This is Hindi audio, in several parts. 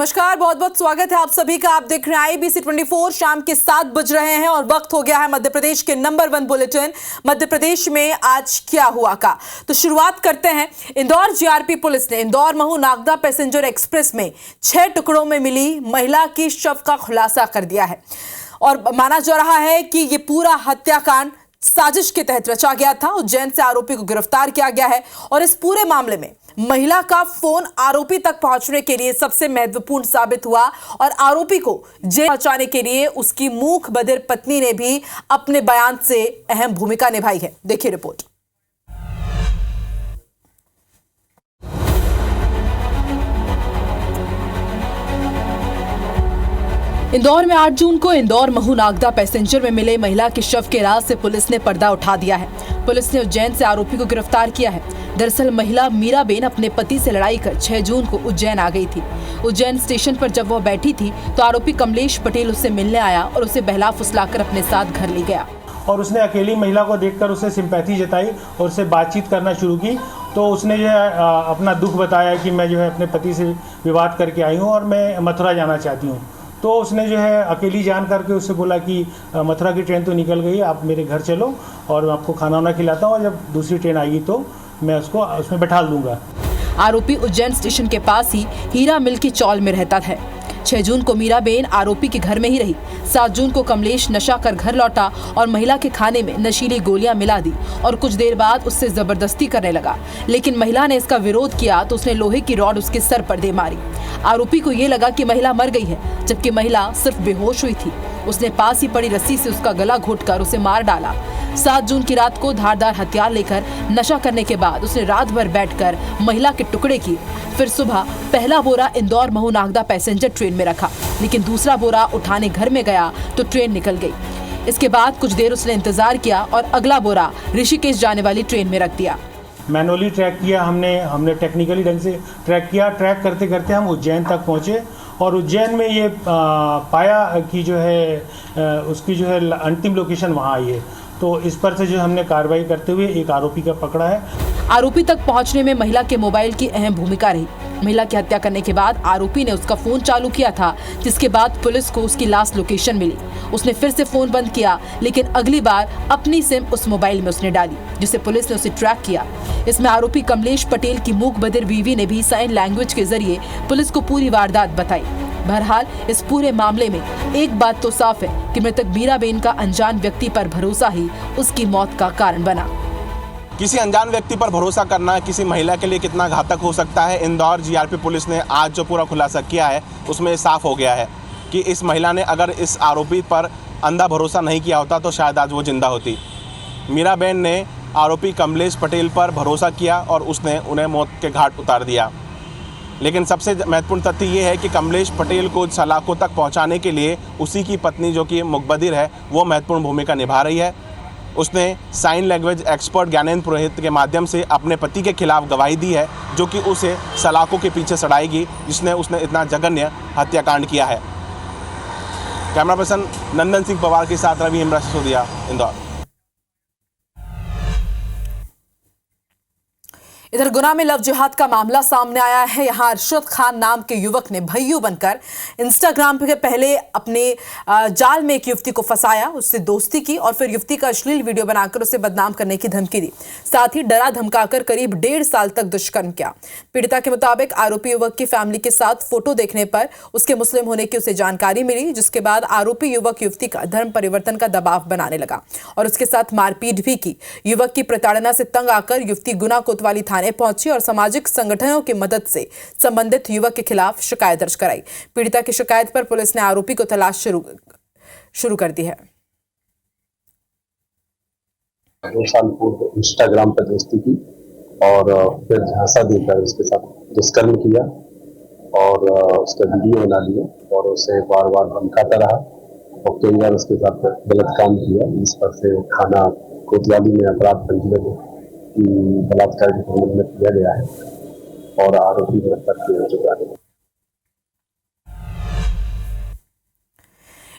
नमस्कार, बहुत बहुत स्वागत है आप सभी का। आप देख रहे हैं आईबीसी 24। शाम के 7 बज रहे हैं और वक्त हो गया है मध्य प्रदेश के नंबर 1 बुलेटिन मध्य प्रदेश में आज क्या हुआ का। तो शुरुआत करते हैं। इंदौर जीआरपी पुलिस ने इंदौर महू नागदा पैसेंजर एक्सप्रेस में 6 टुकड़ों में मिली महिला की शव का खुलासा कर दिया है और माना जा रहा है कि ये पूरा हत्याकांड साजिश के तहत रचा गया था। उज्जैन से आरोपी को गिरफ्तार किया गया है और इस पूरे मामले में महिला का फोन आरोपी तक पहुंचने के लिए सबसे महत्वपूर्ण साबित हुआ और आरोपी को जेल पहुंचाने के लिए उसकी मूक बधिर पत्नी ने भी अपने बयान से अहम भूमिका निभाई है। देखिए रिपोर्ट। इंदौर में 8 जून को इंदौर महू नागदा पैसेंजर में मिले महिला के शव के राज से पुलिस ने पर्दा उठा दिया है। पुलिस ने उज्जैन से आरोपी को गिरफ्तार किया है। दरअसल महिला मीराबेन अपने पति से लड़ाई कर 6 जून को उज्जैन आ गई थी। उज्जैन स्टेशन पर जब वह बैठी थी तो आरोपी कमलेश पटेल उससे मिलने आया और उसे बहला फुसलाकर अपने साथ घर ले गया और उसने अकेली महिला को देखकर उसे सिंपैथी जताई और उससे बातचीत करना शुरू की। तो उसने जो है अपना दुख बताया कि मैं जो है अपने पति से विवाद करके आई हूँ और मैं मथुरा जाना चाहती हूँ। तो उसने जो है अकेली जान करके उससे बोला कि मथुरा की ट्रेन तो निकल गई, आप मेरे घर चलो और मैं आपको खाना वाना खिलाता हूँ और जब दूसरी ट्रेन आएगी तो मैं उसको उसमें बैठा दूंगा। आरोपी उज्जैन स्टेशन के पास ही हीरा मिल की चौल में रहता है। 6 जून को मीराबेन आरोपी के घर में ही रही। 7 जून को कमलेश नशा कर घर लौटा और महिला के खाने में नशीली गोलियां मिला दी और कुछ देर बाद उससे जबरदस्ती करने लगा, लेकिन महिला ने इसका विरोध किया तो उसने लोहे की रॉड उसके सर पर दे मारी। आरोपी को ये लगा कि महिला मर गई है, जबकि महिला सिर्फ बेहोश हुई थी। उसने पास ही पड़ी रस्सी से उसका गला घोंटकर उसे मार डाला। 7 जून की रात को धारदार हथियार लेकर नशा करने के बाद उसने रात भर बैठकर महिला के टुकड़े किए। फिर सुबह पहला बोरा इंदौर महू नागदा पैसेंजर ट्रेन में रखा, लेकिन दूसरा बोरा उठाने घर में गया तो ट्रेन निकल गई। इसके बाद कुछ देर उसने इंतजार किया और अगला बोरा ऋषिकेश जाने वाली ट्रेन में रख दिया। मैनुअली ट्रैक किया हमने टेक्निकली ढंग से ट्रैक किया। ट्रैक करते करते हम उज्जैन तक पहुँचे और उज्जैन में ये पाया कि जो है उसकी जो है अंतिम लोकेशन वहाँ आई है। तो इस पर से जो हमने कार्रवाई करते हुए एक आरोपी का पकड़ा है। आरोपी तक पहुंचने में महिला के मोबाइल की अहम भूमिका रही। महिला की हत्या करने के बाद आरोपी ने उसका फोन चालू किया था, जिसके बाद पुलिस को उसकी लास्ट लोकेशन मिली। उसने फिर से फोन बंद किया, लेकिन अगली बार अपनी सिम उस मोबाइल में उसने डाली, जिससे पुलिस ने उसे ट्रैक किया। इसमें आरोपी कमलेश पटेल की मूक बधिर बीवी ने भी साइन लैंग्वेज के जरिए पुलिस को पूरी वारदात बताई। बहरहाल इस पूरे मामले में एक बात तो साफ है कि मृतक मीराबेन का अनजान व्यक्ति पर भरोसा ही उसकी मौत का कारण बना। किसी अनजान व्यक्ति पर भरोसा करना किसी महिला के लिए कितना घातक हो सकता है, इंदौर जीआरपी पुलिस ने आज जो पूरा खुलासा किया है उसमें साफ हो गया है कि इस महिला ने अगर इस आरोपी पर अंधा भरोसा नहीं किया होता तो शायद आज वो जिंदा होती। मीराबेन ने आरोपी कमलेश पटेल पर भरोसा किया और उसने उन्हें मौत के घाट उतार दिया। लेकिन सबसे महत्वपूर्ण तथ्य ये है कि कमलेश पटेल को सलाखों तक पहुंचाने के लिए उसी की पत्नी जो कि मुकबधिर है वो महत्वपूर्ण भूमिका निभा रही है। उसने साइन लैंग्वेज एक्सपर्ट ज्ञानेंद्र पुरोहित के माध्यम से अपने पति के खिलाफ गवाही दी है, जो कि उसे सलाखों के पीछे सड़ाएगी जिसने उसने इतना जघन्य हत्याकांड किया है। कैमरा पर्सन नंदन सिंह पवार के साथ रवि हिमरा सिसोदिया, इंदौर। इधर गुना में लव जिहाद का मामला सामने आया है। यहाँ अरशद खान नाम के युवक ने भैयू बनकर इंस्टाग्राम पे पहले अपने जाल में एक युवती को फंसाया, उससे दोस्ती की और फिर युवती का अश्लील वीडियो बनाकर उसे बदनाम करने की धमकी दी। साथ ही डरा धमकाकर करीब 1.5 साल तक दुष्कर्म किया। पीड़िता के मुताबिक आरोपी युवक की फैमिली के साथ फोटो देखने पर उसके मुस्लिम होने की उसे जानकारी मिली, जिसके बाद आरोपी युवक युवती का धर्म परिवर्तन का दबाव बनाने लगा और उसके साथ मारपीट भी की। युवक की प्रताड़ना से तंग आकर युवती गुना कोतवाली थाने पहुंची और सामाजिक संगठनों की मदद से संबंधित युवक के खिलाफ शिकायत दर्ज कराई। पीड़िता की शिकायत पर पुलिस ने आरोपी को तलाश शुरू कर दी है। 2 साल पूर्व इंस्टाग्राम पर दोस्ती की और फिर झांसा देकर उसके साथ दुष्कर्म किया और उसका वीडियो बना लिया और उसे बार बार धमकाता रहा और कई बार उसके साथ गलत काम किया। इस पर से थाना कोतवाली में अपराध पंजीबद्ध बलात्कार के संबंध में किया गया है और आरोपी गिरफ्तार किए जा चुका है।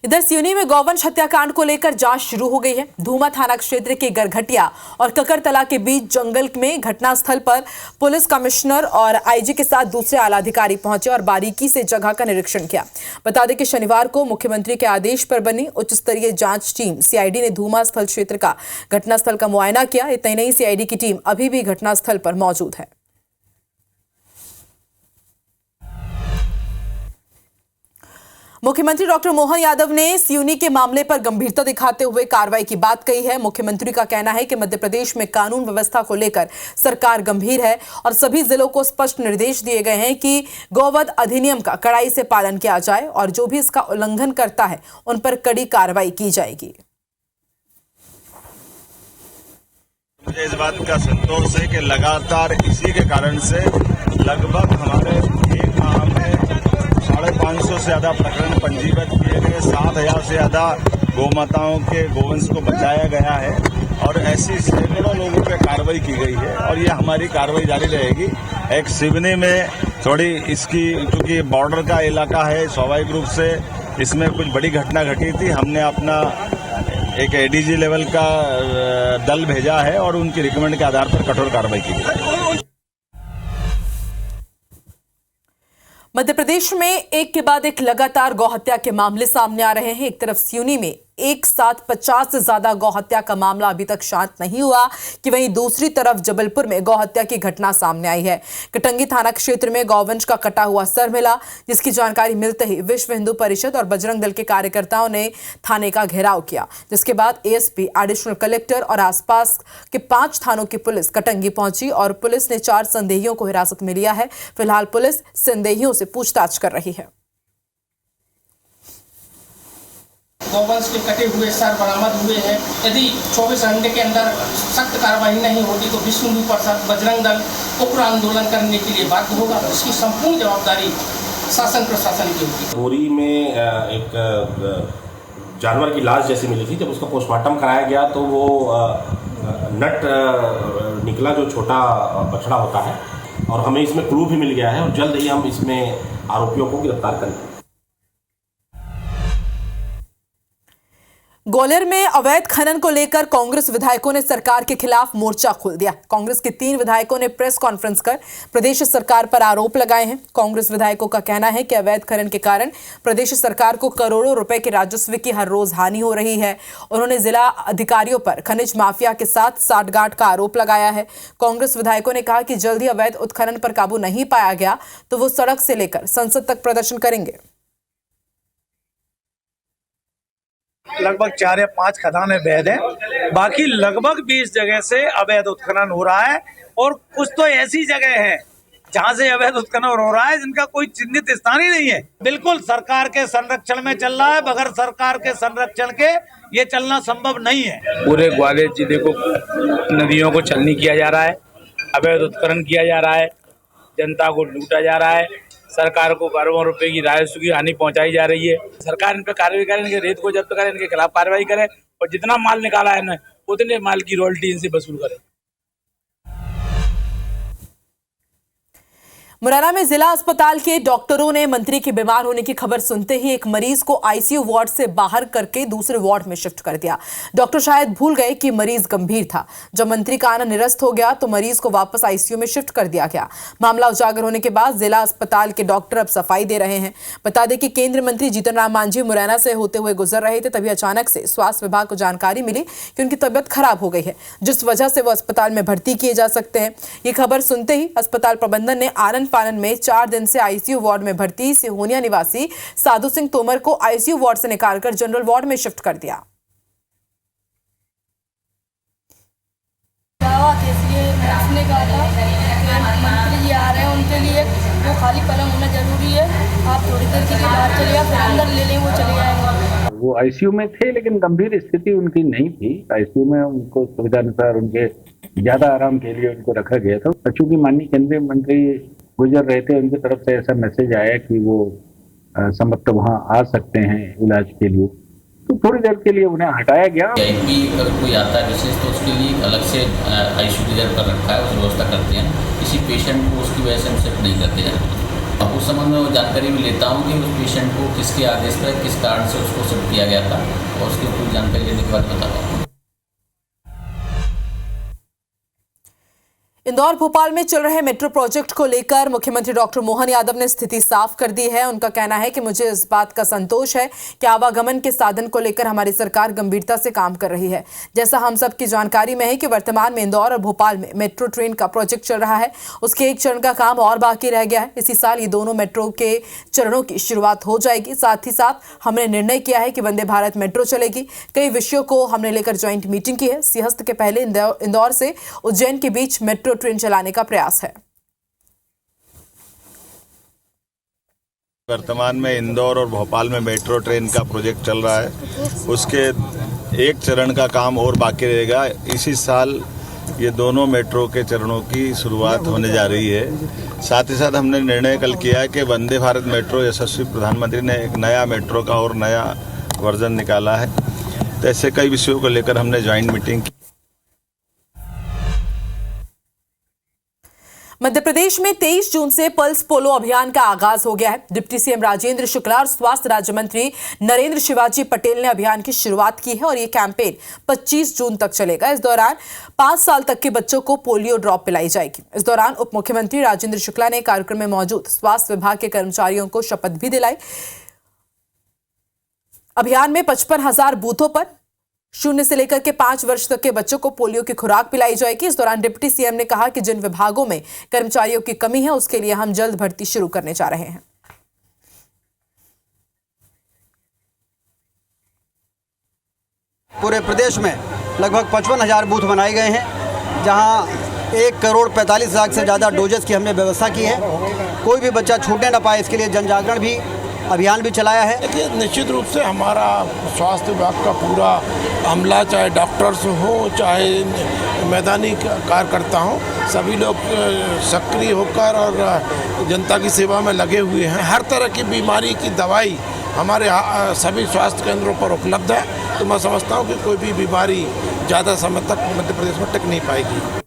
इधर सिवनी में गौवंश हत्याकांड को लेकर जांच शुरू हो गई है। धूमा थाना क्षेत्र के गरघटिया और ककरतला के बीच जंगल में घटनास्थल पर पुलिस कमिश्नर और आईजी के साथ दूसरे आला अधिकारी पहुंचे और बारीकी से जगह का निरीक्षण किया। बता दें कि शनिवार को मुख्यमंत्री के आदेश पर बनी उच्च स्तरीय जांच टीम सीआईडी ने धूमा स्थल क्षेत्र का घटनास्थल का मुआयना किया। इतनी नहीं, सीआईडी की टीम अभी भी घटनास्थल पर मौजूद है। मुख्यमंत्री डॉक्टर मोहन यादव ने सिवनी के मामले पर गंभीरता दिखाते हुए कार्रवाई की बात कही है। मुख्यमंत्री का कहना है कि मध्य प्रदेश में कानून व्यवस्था को लेकर सरकार गंभीर है और सभी जिलों को स्पष्ट निर्देश दिए गए हैं कि गौवध अधिनियम का कड़ाई से पालन किया जाए और जो भी इसका उल्लंघन करता है उन पर कड़ी कार्रवाई की जाएगी। मुझे इस बात का संतोष है कि लगातार इसी के कारण से लगभग हमारे एक माह में 550 से ज्यादा प्रकरण पंजीबद्ध किए गए, 7,000 से ज्यादा गौमाताओं के गोवंश को बचाया गया है और ऐसी सैकड़ों लोगों पे कार्रवाई की गई है और ये हमारी कार्रवाई जारी रहेगी। एक सिवनी में थोड़ी इसकी क्योंकि बॉर्डर का इलाका है, स्वाभाविक रूप से इसमें कुछ बड़ी घटना घटी थी। हमने अपना एक एडीजी लेवल का दल भेजा है और उनकी रिकमेंड के आधार पर कठोर कार्रवाई की गई। मध्य प्रदेश में एक के बाद एक लगातार गौहत्या के मामले सामने आ रहे हैं। एक तरफ सिवनी में एक साथ 50 से ज्यादा गौहत्या का मामला अभी तक शांत नहीं हुआ कि वहीं दूसरी तरफ जबलपुर में गौहत्या की घटना सामने आई है। कटंगी थाना क्षेत्र में गौवंश का कटा हुआ सर मिला, जिसकी जानकारी मिलते ही विश्व हिंदू परिषद और बजरंग दल के कार्यकर्ताओं ने थाने का घेराव किया, जिसके बाद एएसपी, एडिशनल कलेक्टर और आसपास के 5 थानों की पुलिस कटंगी पहुंची और पुलिस ने 4 संदेहियों को हिरासत में लिया है। फिलहाल पुलिस संदेहियों से पूछताछ कर रही है। गौवंश के कटे हुए सर बरामद हुए हैं। यदि 24 घंटे के अंदर सख्त कार्रवाई नहीं होती तो विश्व हिंदू परिषद, बजरंग दल उग्र आंदोलन करने के लिए बाध्य होगा। इसकी संपूर्ण जवाबदारी शासन प्रशासन की होगी। बोरी में एक जानवर की लाश जैसी मिली थी। जब उसका पोस्टमार्टम कराया गया तो वो नट निकला, जो छोटा बछड़ा होता है, और हमें इसमें क्लू भी मिल गया है और जल्द ही हम इसमें आरोपियों को गिरफ्तार करेंगे। ग्वालियर में अवैध खनन को लेकर कांग्रेस विधायकों ने सरकार के खिलाफ मोर्चा खोल दिया। कांग्रेस के 3 विधायकों ने प्रेस कॉन्फ्रेंस कर प्रदेश सरकार पर आरोप लगाए हैं। कांग्रेस विधायकों का कहना है कि अवैध खनन के कारण प्रदेश सरकार को करोड़ों रुपए के राजस्व की हर रोज हानि हो रही है। उन्होंने जिला अधिकारियों पर खनिज माफिया के साथ साठगांठ का आरोप लगाया है। कांग्रेस विधायकों ने कहा कि जल्द ही अवैध उत्खनन पर काबू नहीं पाया गया तो वो सड़क से लेकर संसद तक प्रदर्शन करेंगे। लगभग 4 या 5 खदानें वैध हैं, बाकी लगभग 20 जगह से अवैध उत्खनन हो रहा है और कुछ तो ऐसी जगह है जहां से अवैध उत्खनन हो रहा है जिनका कोई चिन्हित स्थान ही नहीं है। बिल्कुल सरकार के संरक्षण में चल रहा है, बगैर सरकार के संरक्षण के ये चलना संभव नहीं है। पूरे ग्वालियर जिले को नदियों को छलनी किया जा रहा है, अवैध उत्खनन किया जा रहा है, जनता को लूटा जा रहा है, सरकार को करोड़ों रुपए की राजस्व की हानि पहुंचाई जा रही है। सरकार इन पर कार्रवाई करे, इनके रेत को जब्त करे, इनके खिलाफ कार्रवाई करे और जितना माल निकाला है इन्हें उतने माल की रॉयल्टी इनसे वसूल करे। मुरैना में जिला अस्पताल के डॉक्टरों ने मंत्री के बीमार होने की खबर सुनते ही एक मरीज को आईसीयू वार्ड से बाहर करके दूसरे वार्ड में शिफ्ट कर दिया। डॉक्टर शायद भूल गए कि मरीज गंभीर था। जब मंत्री का आना निरस्त हो गया तो मरीज को वापस आईसीयू में शिफ्ट कर दिया गया। मामला उजागर होने के बाद जिला अस्पताल के डॉक्टर अब सफाई दे रहे हैं। बता दें कि केंद्रीय मंत्री जीतन राम मांझी मुरैना से होते हुए गुजर रहे थे, तभी अचानक से स्वास्थ्य विभाग को जानकारी मिली कि उनकी तबियत खराब हो गई है, जिस वजह से वो अस्पताल में भर्ती किए जा सकते हैं। ये खबर सुनते ही अस्पताल प्रबंधन ने आनंद फानन में 4 दिन से आईसीयू वार्ड में भर्ती सिहोनिया निवासी साधु सिंह तोमर को आईसीयू वार्ड से निकालकर जनरल वार्ड में शिफ्ट कर दिया। उसने कहा था कि मंत्री जी आ रहे हैं, उनके लिए वो खाली पलंग होना जरूरी है, आप थोड़ी देर के लिए बाहर चले जाओ, फिर अंदर ले लें, वो चले जाएंगे। वो आईसीयू में थे लेकिन गंभीर स्थिति उनकी नहीं थी। आईसीयू में उनको सुविधा अनुसार उनके ज्यादा आराम के लिए उनको रखा गया था। चूंकि माननीय केंद्रीय मंत्री गुजर रहे थे, उनकी तरफ से ऐसा मैसेज आया कि वो संभवतः वहाँ आ सकते हैं इलाज के लिए, तो थोड़ी देर के लिए उन्हें हटाया गया। अगर कोई आता है विशेष तो उसके लिए अलग से आईसीयू रिजर्व कर रखा है, उस व्यवस्था करते हैं। किसी पेशेंट को उसकी वजह से हम शिफ्ट नहीं करते हैं। उस संबंध में वो जानकारी भी लेता हूँ कि उस पेशेंट को किसके आदेश पर किस कारण से उसको शिफ्ट किया गया था और उसकी पूरी जानकारी लेने के बाद बताऊँगा। इंदौर भोपाल में चल रहे मेट्रो प्रोजेक्ट को लेकर मुख्यमंत्री डॉक्टर मोहन यादव ने स्थिति साफ कर दी है। उनका कहना है कि मुझे इस बात का संतोष है कि आवागमन के साधन को लेकर हमारी सरकार गंभीरता से काम कर रही है। जैसा हम सब की जानकारी में है कि वर्तमान में इंदौर और भोपाल में मेट्रो ट्रेन का प्रोजेक्ट चल रहा है, उसके एक चरण का काम और बाकी रह गया है। इसी साल ये दोनों मेट्रो के चरणों की शुरुआत हो जाएगी। साथ ही साथ हमने निर्णय किया है कि वंदे भारत मेट्रो चलेगी। कई विषयों को हमने लेकर ज्वाइंट मीटिंग की है। सिंहस्थ के पहले इंदौर से उज्जैन के बीच मेट्रो ट्रेन चलाने का प्रयास है। वर्तमान में इंदौर और भोपाल में मेट्रो ट्रेन का प्रोजेक्ट चल रहा है, उसके एक चरण का काम और बाकी रहेगा। इसी साल ये दोनों मेट्रो के चरणों की शुरुआत होने जा रही है। साथ ही साथ हमने निर्णय कल किया है कि वंदे भारत मेट्रो, यशस्वी प्रधानमंत्री ने एक नया मेट्रो का और नया वर्जन निकाला है। तो ऐसे कई विषयों को लेकर हमने ज्वाइंट मीटिंग की। मध्य प्रदेश में 23 जून से पल्स पोलियो अभियान का आगाज हो गया है। डिप्टी सीएम राजेंद्र शुक्ला और स्वास्थ्य राज्य मंत्री नरेंद्र शिवाजी पटेल ने अभियान की शुरुआत की है और ये कैंपेन 25 जून तक चलेगा। इस दौरान 5 साल तक के बच्चों को पोलियो ड्रॉप पिलाई जाएगी। इस दौरान उप मुख्यमंत्री राजेंद्र शुक्ला ने कार्यक्रम में मौजूद स्वास्थ्य विभाग के कर्मचारियों को शपथ भी दिलाई। अभियान में 55,000 बूथों पर 0 से लेकर के 5 वर्ष तक के बच्चों को पोलियो की खुराक पिलाई जाएगी। इस दौरान डिप्टी सीएम ने कहा कि जिन विभागों में कर्मचारियों की कमी है उसके लिए हम जल्द भर्ती शुरू करने जा रहे हैं। पूरे प्रदेश में लगभग 55,000 बूथ बनाए गए हैं, जहां 1,45 लाख से ज़्यादा डोजेस की हमने व्यवस्था की है। कोई भी बच्चा छूटने न पाए, इसके लिए जन जागरण भी अभियान भी चलाया है। देखिए, निश्चित रूप से हमारा स्वास्थ्य विभाग का पूरा अमला, चाहे डॉक्टर्स हो चाहे मैदानी कार्यकर्ता हो, सभी लोग सक्रिय होकर और जनता की सेवा में लगे हुए हैं। हर तरह की बीमारी की दवाई हमारे सभी स्वास्थ्य केंद्रों पर उपलब्ध है। तो मैं समझता हूँ कि कोई भी बीमारी ज़्यादा समय तक मध्य प्रदेश में टिक नहीं पाएगी।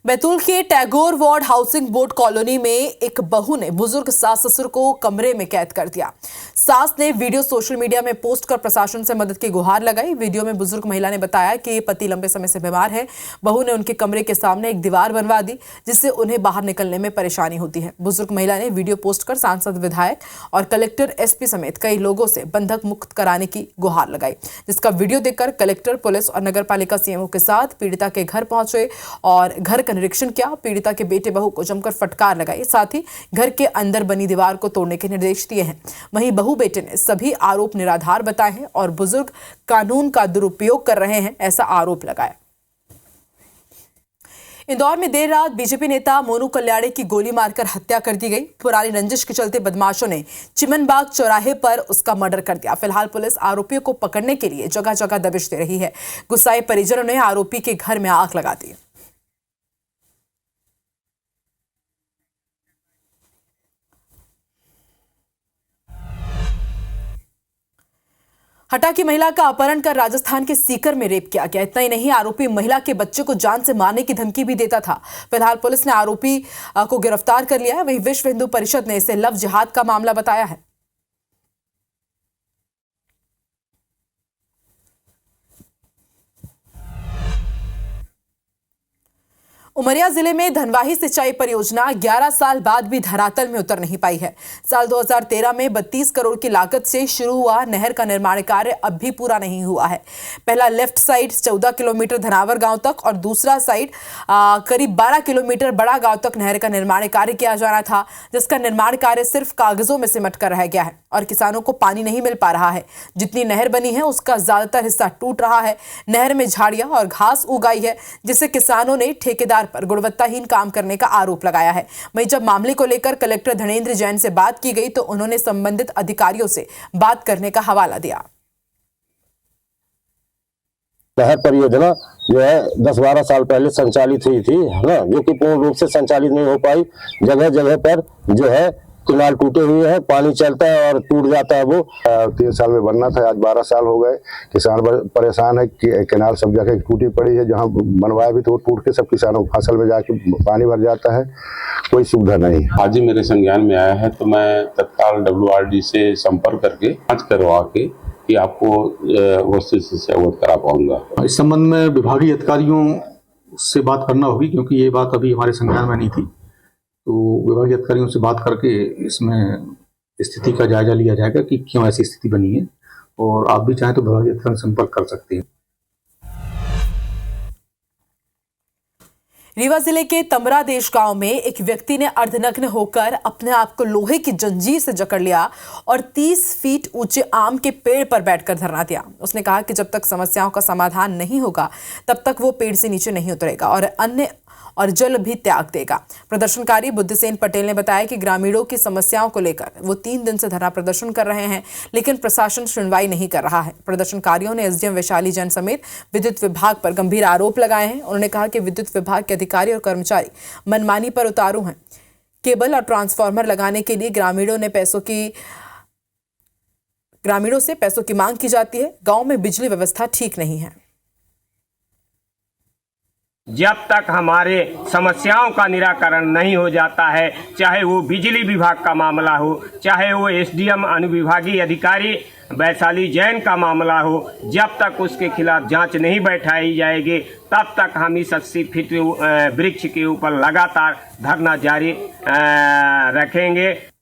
बैतूल के Tagore ward housing board colony में एक बहू ने बुजुर्ग सास ससुर को कमरे में कैद कर दिया। सास ने वीडियो सोशल मीडिया में पोस्ट कर प्रशासन से मदद की गुहार लगाई। वीडियो में बुजुर्ग महिला ने बताया कि पति लंबे समय से बीमार है। बहू ने उनके कमरे के सामने एक दीवार बनवा दी, जिससे उन्हें बाहर निकलने में परेशानी होती है। बुजुर्ग महिला ने वीडियो पोस्ट कर सांसद, विधायक और कलेक्टर, एसपी समेत कई लोगों से बंधक मुक्त कराने की गुहार लगाई, जिसका वीडियो देखकर कलेक्टर, पुलिस और नगर पालिका सीएमओ के साथ पीड़िता के घर पहुंचे और घर का निरीक्षण किया। पीड़िता के बेटे बहू को जमकर फटकार लगाई, साथ ही घर के अंदर बनी दीवार को तोड़ने के निर्देश दिए हैं। वहीं बहू बेटे ने सभी आरोप निराधार बताए हैं और बुजुर्ग कानून का दुरुपयोग कर रहे हैं, ऐसा आरोप लगाया। इंदौर में देर रात बीजेपी नेता मोनू कल्याणी की गोली मारकर हत्या कर दी गई। पुरानी रंजिश के चलते बदमाशों ने चिमनबाग चौराहे पर उसका मर्डर कर दिया। फिलहाल पुलिस आरोपियों को पकड़ने के लिए जगह जगह दबिश दे रही है। गुस्साए परिजनों ने आरोपी के घर में आग लगा दी। हटा की महिला का अपहरण कर राजस्थान के सीकर में रेप किया गया। इतना ही नहीं, आरोपी महिला के बच्चे को जान से मारने की धमकी भी देता था। फिलहाल पुलिस ने आरोपी को गिरफ्तार कर लिया है। वहीं विश्व हिंदू परिषद ने इसे लव जिहाद का मामला बताया है। उमरिया जिले में धनवाही सिंचाई परियोजना 11 साल बाद भी धरातल में उतर नहीं पाई है। साल 2013 में 32 करोड़ की लागत से शुरू हुआ नहर का निर्माण कार्य अब भी पूरा नहीं हुआ है। पहला लेफ्ट साइड 14 किलोमीटर धनावर गांव तक और दूसरा साइड करीब 12 किलोमीटर बड़ा गांव तक नहर का निर्माण कार्य किया जाना था, जिसका निर्माण कार्य सिर्फ कागजों में सिमट कर रह गया है और किसानों को पानी नहीं मिल पा रहा है। जितनी नहर बनी है उसका ज्यादातर हिस्सा टूट रहा है। नहर में झाड़ियां और घास उग आई है, जिससे किसानों ने ठेकेदार पर गुणवत्ताहीन काम करने का आरोप लगाया है। वहीं जब मामले को लेकर कलेक्टर धनेंद्र जैन से बात की गई तो उन्होंने संबंधित अधिकारियों से बात करने का हवाला दिया। नहर परियोजना जो है 10-12 साल पहले संचालित हुई थी, है ना, जो कि पूर्ण रूप से संचालित नहीं हो पाई। जगह जगह पर जो है किनाल टूटे हुए हैं, पानी चलता है और टूट जाता है। वो 3 साल में बनना था, आज 12 साल हो गए। किसान परेशान है कि केनाल सब जगह टूटी पड़ी है, जहाँ बनवाया भी तो वो टूट के सब किसानों की फसल में जाके पानी भर जाता है, कोई सुविधा नहीं। आज ही मेरे संज्ञान में आया है तो मैं तत्काल WRD से संपर्क करके जांच करवा के कि आपको वस्तुस्थिति से अवगत करा पाऊंगा। इस संबंध में विभागीय अधिकारियों से बात करना होगी, क्योंकि ये बात अभी हमारे संज्ञान में नहीं थी। तो विभागीय अधिकारियों से बात करके इसमें स्थिति का जायजा लिया जाएगा कि क्यों ऐसी स्थिति बनी है, और आप भी चाहें तो विभागीय अधिकारी से संपर्क कर सकते हैं। रीवा जिले के तमरादेश गांव में एक व्यक्ति ने अर्धनग्न होकर अपने आप को लोहे की जंजीर से जकड़ लिया और 30 फीट ऊंचे आम के पेड़ पर बैठकर धरना दिया। उसने कहा कि जब तक समस्याओं का समाधान नहीं होगा तब तक वो पेड़ से नीचे नहीं उतरेगा और जल भी त्याग देगा। प्रदर्शनकारी बुद्धिसेन पटेल ने बताया कि ग्रामीणों की समस्याओं को लेकर वो 3 दिन से धरना प्रदर्शन कर रहे हैं, लेकिन प्रशासन सुनवाई नहीं कर रहा है। प्रदर्शनकारियों ने SDM वैशाली जैन समेत विद्युत विभाग पर गंभीर आरोप लगाए हैं। उन्होंने कहा कि विद्युत विभाग के अधिकारी और कर्मचारी मनमानी पर उतारू हैं। केबल और ट्रांसफार्मर लगाने के लिए ग्रामीणों से पैसों की मांग की जाती है। गाँव में बिजली व्यवस्था ठीक नहीं है। जब तक हमारे समस्याओं का निराकरण नहीं हो जाता है, चाहे वो बिजली विभाग का मामला हो, चाहे वो SDM अनुविभागीय अधिकारी वैशाली जैन का मामला हो, जब तक उसके खिलाफ जांच नहीं बैठाई जाएगी तब तक हम इस 80 फीट वृक्ष के ऊपर लगातार धरना जारी रखेंगे।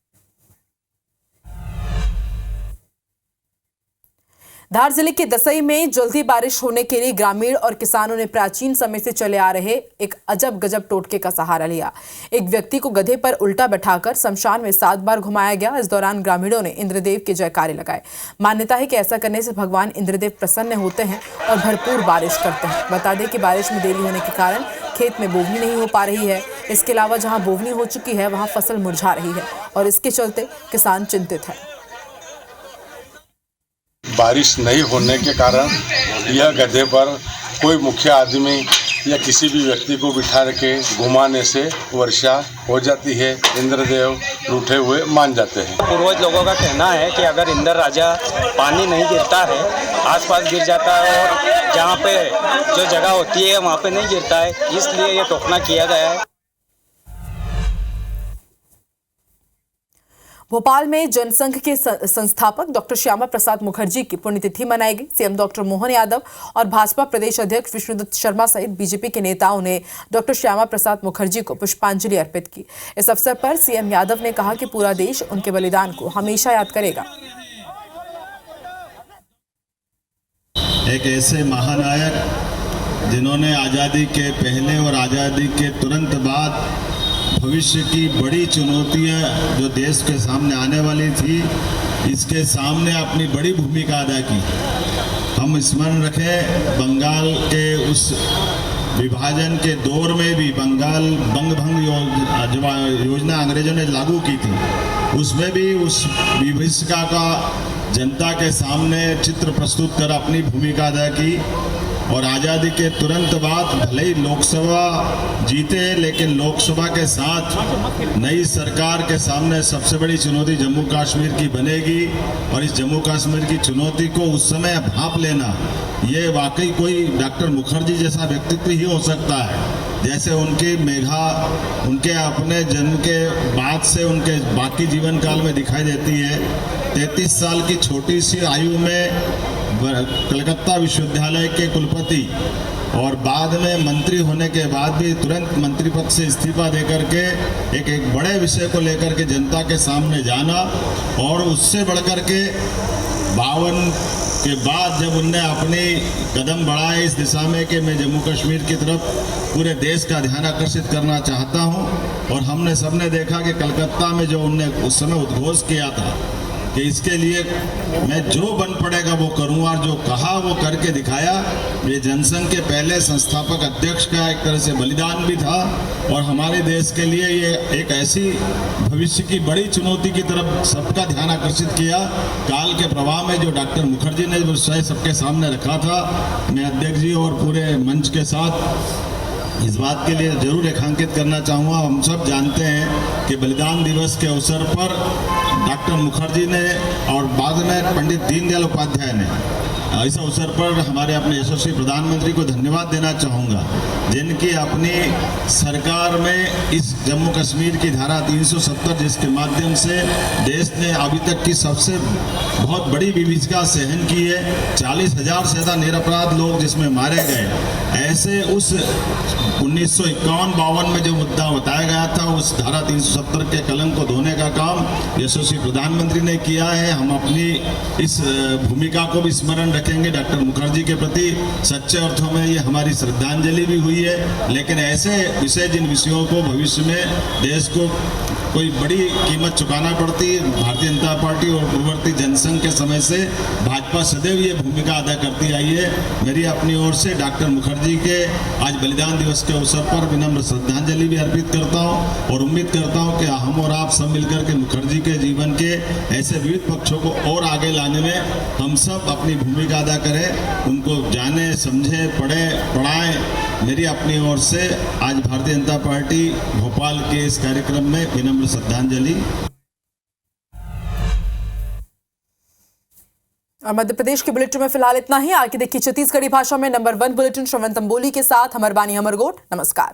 धार जिले के दसई में जल्दी बारिश होने के लिए ग्रामीण और किसानों ने प्राचीन समय से चले आ रहे एक अजब गजब टोटके का सहारा लिया। एक व्यक्ति को गधे पर उल्टा बैठाकर शमशान में 7 बार घुमाया गया। इस दौरान ग्रामीणों ने इंद्रदेव के जयकारे लगाए। मान्यता है कि ऐसा करने से भगवान इंद्रदेव प्रसन्न होते हैं और भरपूर बारिश करते हैं। बता दें कि बारिश में देरी होने के कारण खेत में बोवनी नहीं हो पा रही है। इसके अलावा जहाँ बोवनी हो चुकी है वहाँ फसल मुरझा रही है और इसके चलते किसान चिंतित है। बारिश नहीं होने के कारण यह गधे पर कोई मुखिया आदमी या किसी भी व्यक्ति को बिठा के घुमाने से वर्षा हो जाती है। इंद्रदेव रूठे हुए मान जाते हैं। पूर्वज लोगों का कहना है कि अगर इंद्र राजा पानी नहीं गिरता है, आसपास गिर जाता है और जहाँ पे जो जगह होती है वहाँ पे नहीं गिरता है, इसलिए ये टोकना किया गया है। भोपाल में जनसंघ के संस्थापक डॉक्टर श्यामा प्रसाद मुखर्जी की पुण्यतिथि मनाई गई। सीएम डॉक्टर मोहन यादव और भाजपा प्रदेश अध्यक्ष विष्णुदत्त शर्मा सहित बीजेपी के नेताओं ने डॉक्टर श्यामा प्रसाद मुखर्जी को पुष्पांजलि अर्पित की। इस अवसर पर सीएम यादव ने कहा कि पूरा देश उनके बलिदान को हमेशा याद करेगा। एक ऐसे महानायक जिन्होंने आज़ादी के पहले और आज़ादी के तुरंत बाद भविष्य की बड़ी चुनौतियां जो देश के सामने आने वाली थी, इसके सामने अपनी बड़ी भूमिका अदा की। हम स्मरण रखें, बंगाल के उस विभाजन के दौर में भी बंगाल बंग भंग योजना अंग्रेजों ने लागू की थी, उसमें भी उस विभीषिका का जनता के सामने चित्र प्रस्तुत कर अपनी भूमिका अदा की। और आज़ादी के तुरंत बाद भले ही लोकसभा जीते, लेकिन लोकसभा के साथ नई सरकार के सामने सबसे बड़ी चुनौती जम्मू कश्मीर की बनेगी। और इस जम्मू कश्मीर की चुनौती को उस समय भांप लेना, ये वाकई कोई डॉक्टर मुखर्जी जैसा व्यक्तित्व ही हो सकता है। जैसे उनकी मेघा उनके अपने जन्म के बाद से उनके बाकी जीवन काल में दिखाई देती है। 33 साल की छोटी सी आयु में कलकत्ता विश्वविद्यालय के कुलपति और बाद में मंत्री होने के बाद भी तुरंत मंत्री पद से इस्तीफा देकर के एक बड़े विषय को लेकर के जनता के सामने जाना, और उससे बढ़कर के 52 के बाद जब उनने अपने कदम बढ़ाए इस दिशा में कि मैं जम्मू कश्मीर की तरफ पूरे देश का ध्यान आकर्षित करना चाहता हूं। और हमने सबने देखा कि कलकत्ता में जो उनने उस समय उद्घोष किया था कि इसके लिए मैं जो बन पड़ेगा वो करूँगा, और जो कहा वो करके दिखाया। ये जनसंघ के पहले संस्थापक अध्यक्ष का एक तरह से बलिदान भी था, और हमारे देश के लिए ये एक ऐसी भविष्य की बड़ी चुनौती की तरफ सबका ध्यान आकर्षित किया। काल के प्रवाह में जो डॉक्टर मुखर्जी ने विषय सबके सामने रखा था, मैं अध्यक्ष जी और पूरे मंच के साथ इस बात के लिए जरूर रेखांकित करना चाहूँगा। हम सब जानते हैं कि बलिदान दिवस के अवसर पर डॉक्टर मुखर्जी ने और बाद में पंडित दीनदयाल उपाध्याय ने इस अवसर पर हमारे अपने यशस्वी प्रधानमंत्री को धन्यवाद देना चाहूँगा, जिनकी अपनी सरकार में इस जम्मू कश्मीर की धारा 370 जिसके माध्यम से देश ने अभी तक की सबसे बहुत बड़ी विभीषिका सहन की है। 40,000 से ज़्यादा निरपराध लोग जिसमें मारे गए। ऐसे उस 1951-52 में जो मुद्दा बताया गया था, उस धारा 370 के कलंक को धोने का काम यशस्वी प्रधानमंत्री ने किया है। हम अपनी इस भूमिका को भी स्मरण रखेंगे डॉक्टर मुखर्जी के प्रति। सच्चे अर्थों में ये हमारी श्रद्धांजलि भी हुई है। लेकिन ऐसे विषय जिन विषयों को भविष्य में देश को कोई बड़ी कीमत चुकाना पड़ती है, भारतीय जनता पार्टी और पूर्ववर्ती जनसंघ के समय से भाजपा सदैव ये भूमिका अदा करती आई है। मेरी अपनी ओर से डॉक्टर मुखर्जी के आज बलिदान दिवस के अवसर पर विनम्र श्रद्धांजलि भी अर्पित करता हूँ और उम्मीद करता हूँ कि हम और आप सब मिलकर के मुखर्जी के जीवन के ऐसे विविध पक्षों को और आगे लाने में हम सब अपनी भूमिका अदा करें, उनको जाने, समझे, पढ़ाएं। मेरी अपनी ओर से आज भारतीय जनता पार्टी भोपाल के इस कार्यक्रम में विनम्र श्रद्धांजलि। और मध्य प्रदेश के बुलेटिन में फिलहाल इतना ही। आगे देखिए छत्तीसगढ़ी भाषा में नंबर 1 बुलेटिन श्रवण तंबोली के साथ। हमर बानी हमर गोट। नमस्कार।